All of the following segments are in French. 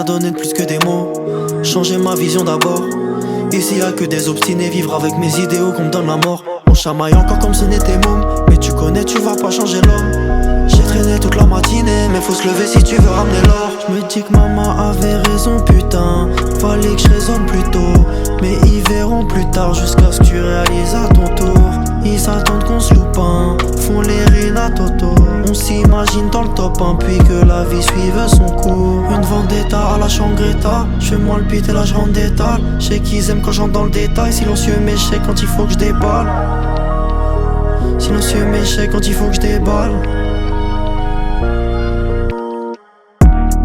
donner de plus que des mots. Changer ma vision d'abord. Ici y'a que des obstinés, vivre avec mes idéaux qu'on me donne la mort. On chamaille encore comme ce n'était môme, mais tu connais, tu vas pas changer l'homme. J'ai traîné toute la matinée, mais faut se lever si tu veux ramener l'or. Je me dis que maman avait raison, putain, fallait que je raisonne plus tôt. Mais ils verront plus tard jusqu'à ce que tu réalises à ton tour. Ils s'attendent qu'on se loupe un, font les rines à Toto. On s'imagine dans le top 1 puis que la vie suive son cours. Une vendetta à la Changreta, j'fais-moi le beat et là j'rentre d'étal. J'sais qu'ils aiment quand j'entre dans le détail, silencieux mais j'sais quand il faut que je déballe. Silencieux mais j'sais quand il faut que je déballe.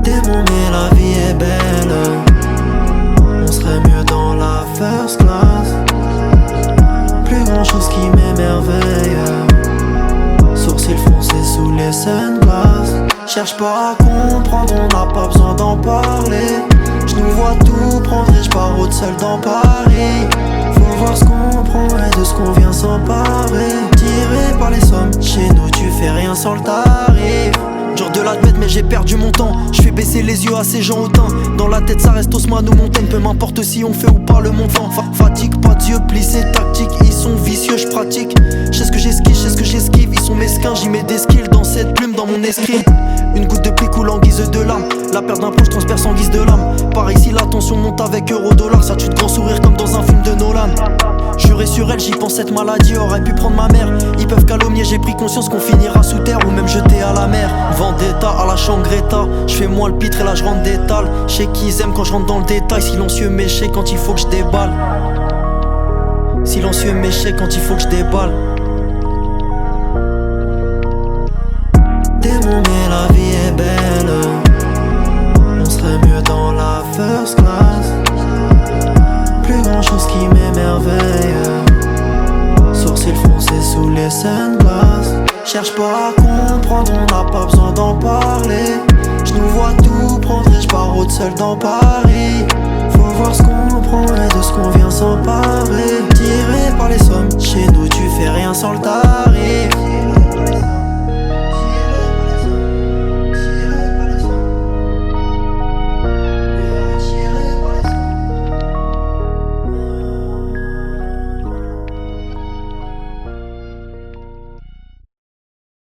Démon mais la vie est belle, on serait mieux dans la first class. Plus grand chose qui m'émerveille, sourcils foncés sous les sunglasses. Cherche pas à comprendre, on n'a pas besoin d'en parler. Je nous vois tout prendre et je pars haute seul dans Paris. Faut voir ce qu'on prend et de ce qu'on vient s'emparer. Tiré par les sommes, chez nous tu fais rien sans le tarif. Dur de l'admettre mais j'ai perdu mon temps. Je fais baisser les yeux à ces gens hautains. Dans la tête ça reste Haussmann ou Montaigne. Peu m'importe si on fait ou pas le montant. Fatigue, pas d'yeux, plissé, tactique. Ils sont vicieux, je pratique. Je sais ce que j'esquive, je sais ce que j'esquive. Ils sont mesquins, j'y mets des skills dans cette plume, dans mon esprit. Une goutte de pluie coule en guise de larmes. La perte d'un proche transperce en guise de lame. Par ici la tension monte avec euro-dollar. Ça tue de grand sourire comme dans un film de Nolan. Juré sur elle, j'y pense, cette maladie aurait pu prendre ma mère. Ils peuvent calomnier, j'ai pris conscience qu'on finira sous terre ou même jeté à la mer. Vendetta à la Changreta, j'fais moi le pitre et là j'rentre d'étal. J'sais qu'ils aiment quand j'rentre dans le détail. Silencieux mais j'sais quand il faut que je déballe. Silencieux mais j'sais quand il faut que je déballe. Démon mais la vie est belle, on serait mieux dans la first class. Plus grand chose qui m'émerveille, sourcils foncés sous les sunglasses. Cherche pas à comprendre, on n'a pas besoin d'en parler. Je nous vois tout prendre et je pars haute seul dans Paris.